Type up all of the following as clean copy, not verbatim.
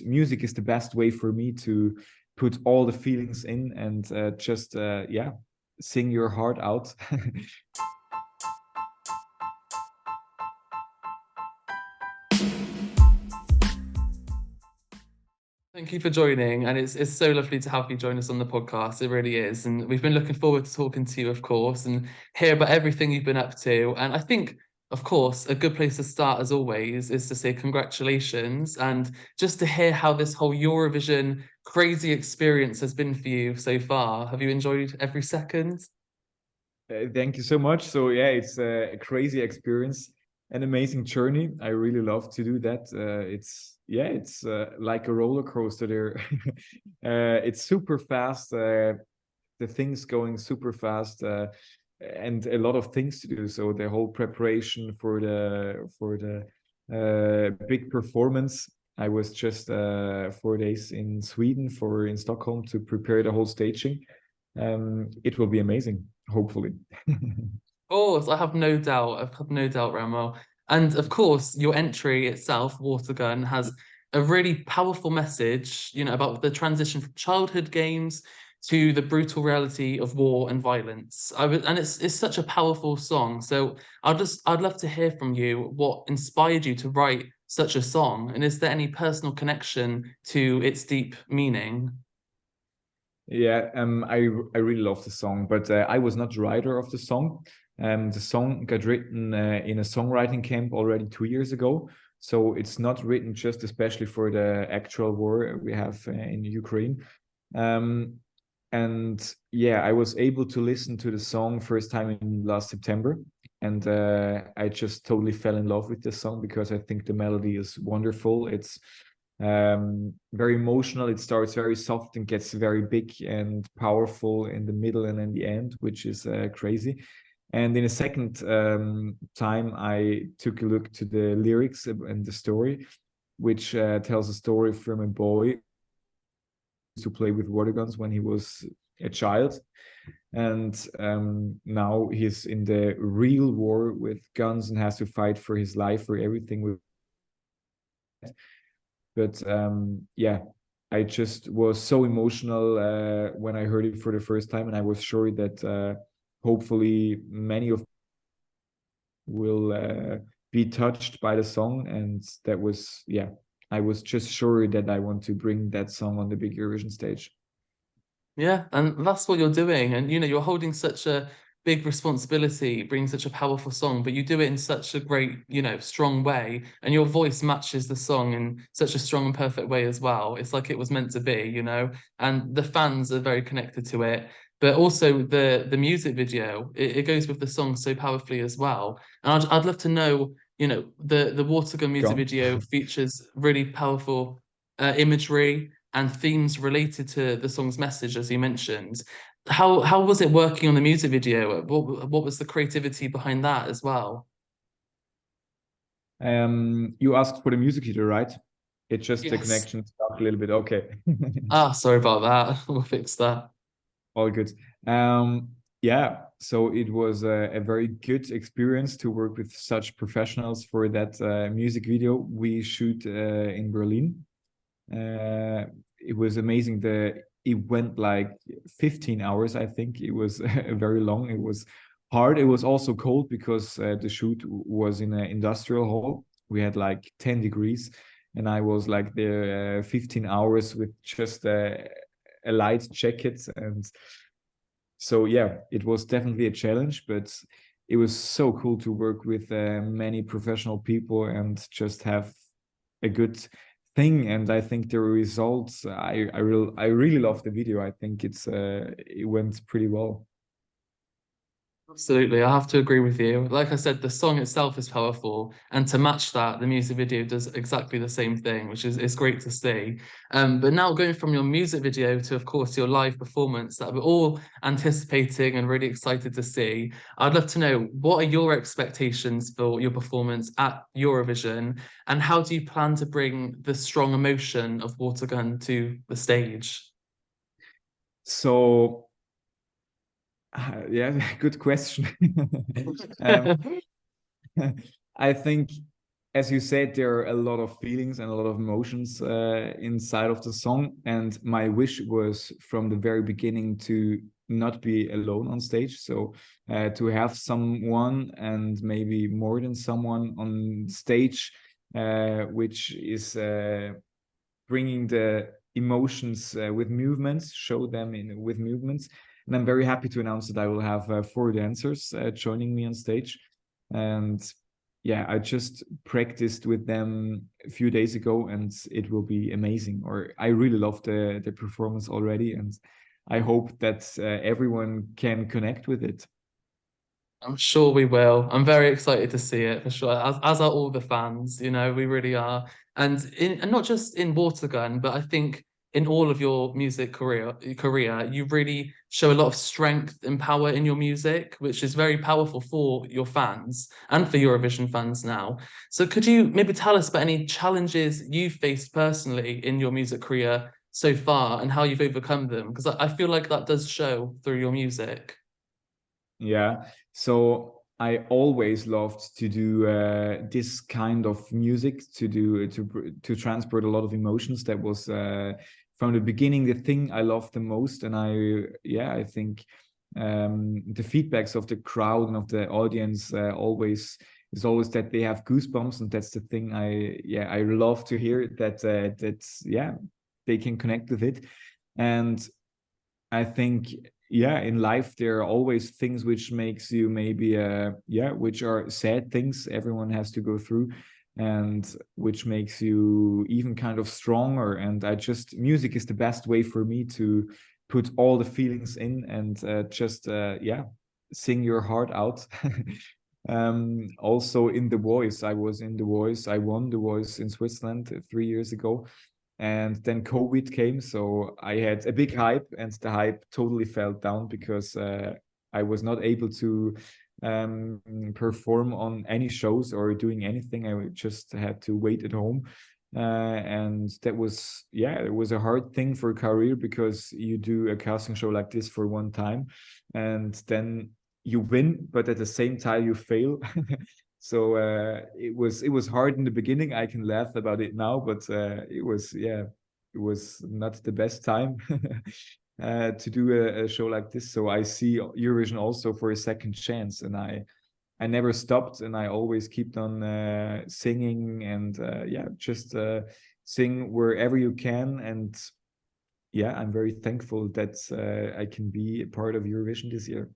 music is the best way for me to put all the feelings in and just yeah, sing your heart out. Thank you for joining, and it's so lovely to have you join us on the podcast. It really is, and we've been looking forward to talking to you, of course, and hear about everything you've been up to. And I think, of course, a good place to start, as always, is to say congratulations, and just to hear how this whole Eurovision crazy experience has been for you so far. Have you enjoyed every second? Thank you so much. So yeah, it's a crazy experience, an amazing journey. I really love to do that. It's yeah, it's like a roller coaster there. It's super fast. The things going super fast, and a lot of things to do. So the whole preparation for the big performance. I was just 4 days in Sweden in Stockholm to prepare the whole staging. It will be amazing, hopefully. Course, I have no doubt. I have no doubt, Remo. And of course, your entry itself, Watergun, has a really powerful message, about the transition from childhood games to the brutal reality of war and violence. And it's such a powerful song. So I'd love to hear from you what inspired you to write such a song, and is there any personal connection to its deep meaning? Yeah, I really love the song, but I was not the writer of the song. The song got written in a songwriting camp already 2 years ago. So it's not written just especially for the actual war we have in Ukraine. Um, and yeah, I was able to listen to the song first time in last September, and I just totally fell in love with the song because I think the melody is wonderful. It's very emotional. It starts very soft and gets very big and powerful in the middle and in the end, which is crazy. And in a second time, I took a look to the lyrics and the story, which tells a story from a boy to play with water guns when he was a child. And now he's in the real war with guns and has to fight for his life, for everything with. But yeah, I just was so emotional when I heard it for the first time, and I was sure that hopefully many of will be touched by the song, and that was yeah. I was just sure that I want to bring that song on the big Eurovision stage. Yeah, and that's what you're doing. And you're holding such a big responsibility, bringing such a powerful song, but you do it in such a great, strong way. And your voice matches the song in such a strong and perfect way as well. It's like it was meant to be. And the fans are very connected to it. But also the music video, it goes with the song so powerfully as well. And I'd love to know, the Watergun music Gone. video features really powerful imagery and themes related to the song's message, as you mentioned. How was it working on the music video? What was the creativity behind that as well? You asked for the music video, right? It's just the Yes. connection stuck a little bit. Okay. Ah, sorry about that. We'll fix that. All good. Yeah, so it was a very good experience to work with such professionals for that music video we shoot in Berlin. It was amazing. It went like 15 hours, I think. It was very long. It was hard. It was also cold because the shoot was in an industrial hall. We had like 10 degrees, and I was like there 15 hours with just a light jacket. And so yeah, it was definitely a challenge, but it was so cool to work with many professional people and just have a good thing. And I think the results, I really love the video. I think it went pretty well. Absolutely, I have to agree with you. Like I said, the song itself is powerful, and to match that, the music video does exactly the same thing, which is great to see. But now going from your music video to, of course, your live performance that we're all anticipating and really excited to see, I'd love to know what are your expectations for your performance at Eurovision, and how do you plan to bring the strong emotion of Watergun to the stage? So yeah, good question. um, I think as you said, there are a lot of feelings and a lot of emotions inside of the song. And my wish was from the very beginning to not be alone on stage. So to have someone, and maybe more than someone on stage, which is bringing the emotions with movements, show them with movements. And I'm very happy to announce that I will have 4 dancers joining me on stage. And yeah, I just practiced with them a few days ago, and it will be amazing. Or I really love the performance already, and I hope that everyone can connect with it. I'm sure we will. I'm very excited to see it for sure, as are all the fans, we really are. And not just in Watergun, but I think in all of your music career, you really show a lot of strength and power in your music, which is very powerful for your fans and for Eurovision fans now. So could you maybe tell us about any challenges you've faced personally in your music career so far and how you've overcome them? Because I feel like that does show through your music. Yeah. So I always loved to do this kind of music, to transport a lot of emotions. That was from the beginning the thing I loved the most. And I think the feedbacks of the crowd and of the audience always is always that they have goosebumps, and that's the thing I love to hear, that they can connect with it. And I think, in life there are always things which makes you maybe which are sad things everyone has to go through, and which makes you even kind of stronger. And music is the best way for me to put all the feelings in, and sing your heart out. Also in The Voice, I was in The Voice. I won The Voice in Switzerland 3 years ago, and then COVID came, so I had a big hype, and the hype totally fell down because I was not able to perform on any shows or doing anything. I just had to wait at home, and that was it was a hard thing for a career, because you do a casting show like this for one time, and then you win, but at the same time you fail. So it was hard in the beginning. I can laugh about it now, but it was not the best time to do a show like this. So I see Eurovision also for a second chance, and I never stopped, and I always kept on singing, and just sing wherever you can. And I'm very thankful that I can be a part of Eurovision this year.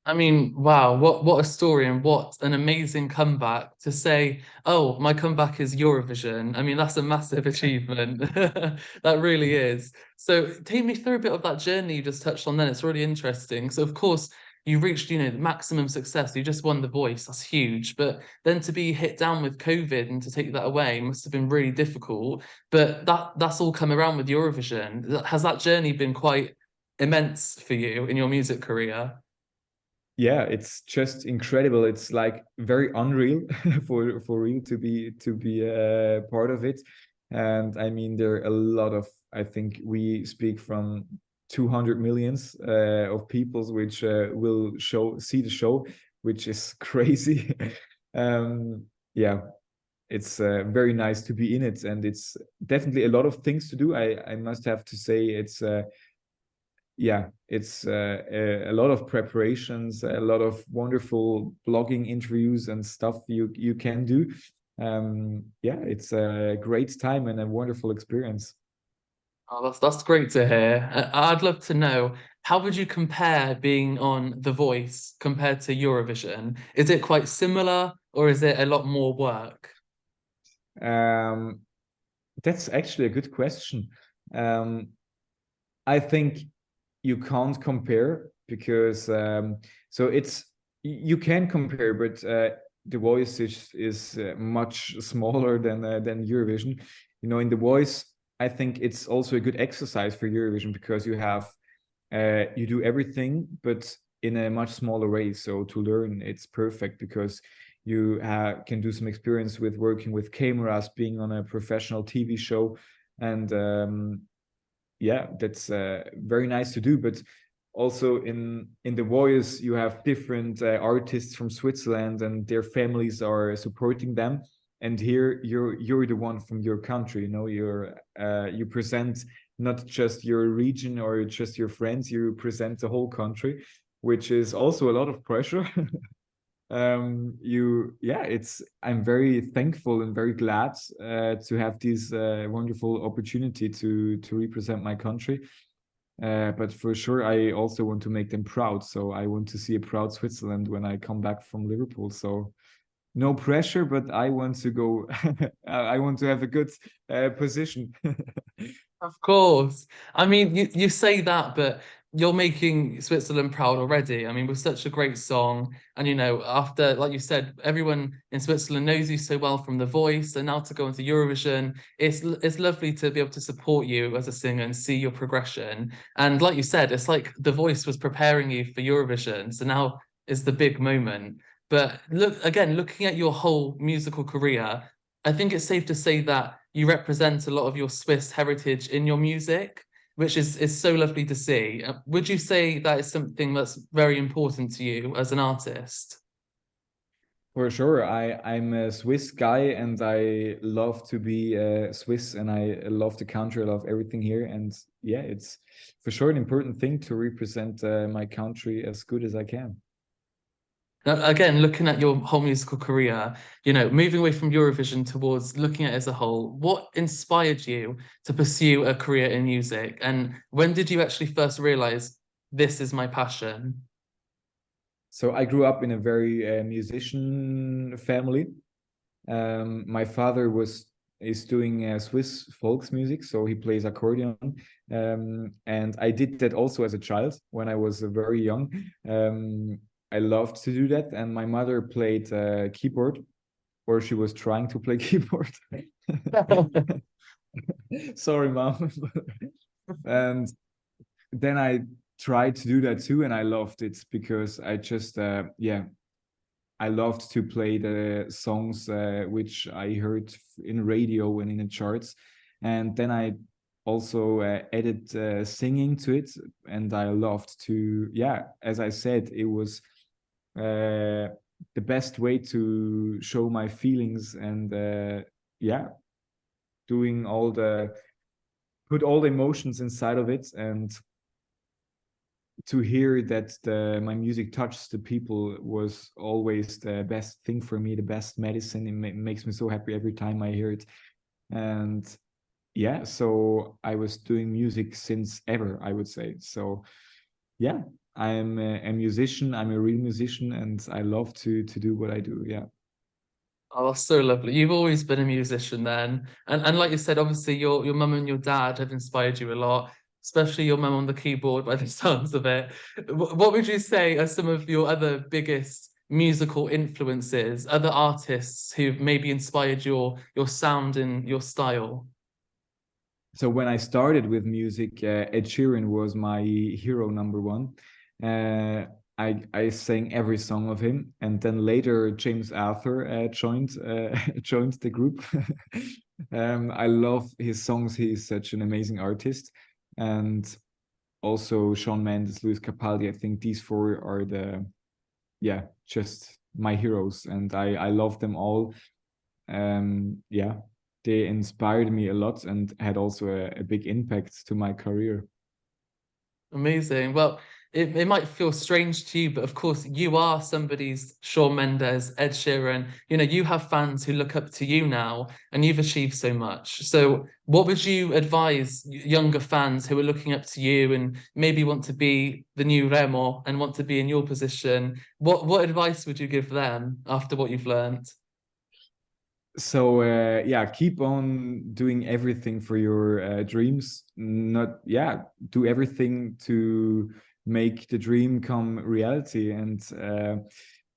I mean, wow, what a story and what an amazing comeback to say, oh, my comeback is Eurovision. I mean, that's a massive achievement. That really is. So take me through a bit of that journey you just touched on then. It's really interesting. So of course, you reached, the maximum success. You just won The Voice. That's huge. But then to be hit down with COVID and to take that away must have been really difficult. But that's all come around with Eurovision. Has that journey been quite immense for you in your music career? Yeah, it's just incredible. It's like very unreal for real to be a part of it. And I mean, there are a lot of, I think we speak from 200 millions of peoples which will see the show, which is crazy. um yeah, it's very nice to be in it, and it's definitely a lot of things to do. I must have to say, it's a lot of preparations, a lot of wonderful blogging interviews and stuff you can do. It's a great time and a wonderful experience. Oh, that's great to hear. I'd love to know, how would you compare being on The Voice compared to Eurovision? Is it quite similar or is it a lot more work? um, that's actually a good question. um, I think you can't compare, because so it's you can compare, but The Voice is much smaller than Eurovision. In The Voice, I think it's also a good exercise for Eurovision, because you do everything, but in a much smaller way. So to learn, it's perfect, because you can do some experience with working with cameras, being on a professional TV show, and that's very nice to do. But also in The Voice, you have different artists from Switzerland, and their families are supporting them. And here you're the one from your country. You know, you present not just your region or just your friends. You present the whole country, which is also a lot of pressure. It's I'm very thankful and very glad to have this wonderful opportunity to represent my country. But for sure, I also want to make them proud. So I want to see a proud Switzerland when I come back from Liverpool. So no pressure, but I want to go. I want to have a good position. Of course. I mean, you say that, but you're making Switzerland proud already. I mean, with such a great song, and after, like you said, everyone in Switzerland knows you so well from The Voice, and now to go into Eurovision, it's lovely to be able to support you as a singer and see your progression. And like you said, it's like The Voice was preparing you for Eurovision, so now is the big moment. But looking at your whole musical career, I think it's safe to say that you represent a lot of your Swiss heritage in your music, which is so lovely to see. Would you say that is something that's very important to you as an artist? For sure, I'm a Swiss guy, and I love to be Swiss, and I love the country. I love everything here, and yeah, it's for sure an important thing to represent my country as good as I can. Now, again, looking at your whole musical career, moving away from Eurovision towards looking at it as a whole, what inspired you to pursue a career in music? And when did you actually first realize this is my passion? So I grew up in a very musician family. My father is doing Swiss folks music, so he plays accordion, and I did that also as a child when I was very young. I loved to do that, and my mother played keyboard, or she was trying to play keyboard. Sorry, mom. And then I tried to do that too, and I loved it because I just I loved to play the songs which I heard in radio and in the charts. And then I also added singing to it. And I loved to, yeah, as I said, it was the best way to show my feelings, and yeah, doing put all the emotions inside of it, and to hear that my music touches the people was always the best thing for me, the best medicine. It makes me so happy every time I hear it. And yeah, so I was doing music since ever, I would say. So yeah, I'm a musician. I'm a real musician, and I love to do what I do. Yeah. Oh, that's so lovely. You've always been a musician then. And like you said, obviously your mum and your dad have inspired you a lot, especially your mum on the keyboard by the sounds of it. What would you say are some of your other biggest musical influences, other artists who've maybe inspired your sound and your style? So when I started with music, Ed Sheeran was my hero number one. Uh, I sang every song of him, and then later James Arthur joined joined the group. I love his songs. He's such an amazing artist, and also Shawn Mendes, Luis Capaldi. I think these four are just my heroes, and I love them all. Yeah, they inspired me a lot and had also a big impact to my career. Amazing. Well, it might feel strange to you, but of course, you are somebody's Shawn Mendes, Ed Sheeran. You have fans who look up to you now, and you've achieved so much. So, what would you advise younger fans who are looking up to you and maybe want to be the new Remo and want to be in your position? What advice would you give them after what you've learned? So yeah, keep on doing everything for your dreams. Not yeah, do everything to make the dream come reality. And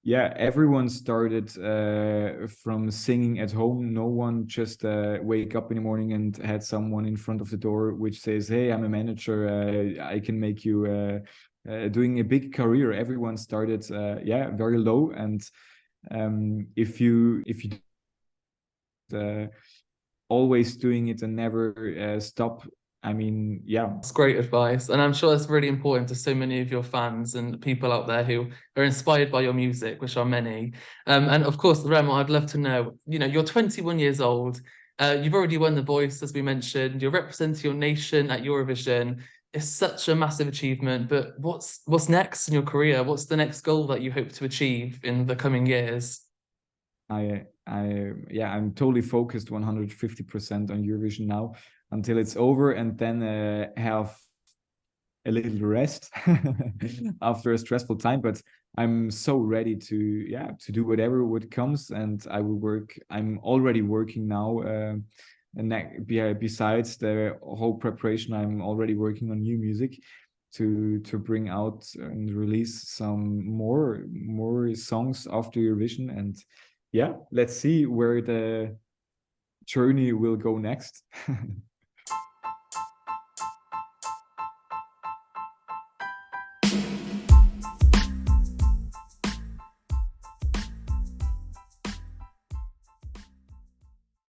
yeah, everyone started from singing at home. No one just wake up in the morning and had someone in front of the door which says, "Hey, I'm a manager. I can make you doing a big career." Everyone started yeah, very low. And if you uh, always doing it and never stop, I mean, yeah. That's great advice. And I'm sure that's really important to so many of your fans and people out there who are inspired by your music, which are many. And of course, Remo, I'd love to know, you're 21 years old. You've already won The Voice, as we mentioned. You're representing your nation at Eurovision. It's such a massive achievement. But what's next in your career? What's the next goal that you hope to achieve in the coming years? I'm totally focused 150% on Eurovision now until it's over, and then have a little rest after a stressful time. But I'm so ready to do whatever what comes, and I will work. I'm already working now. And besides the whole preparation, I'm already working on new music to bring out and release some more songs after Eurovision. And yeah, let's see where the journey will go next.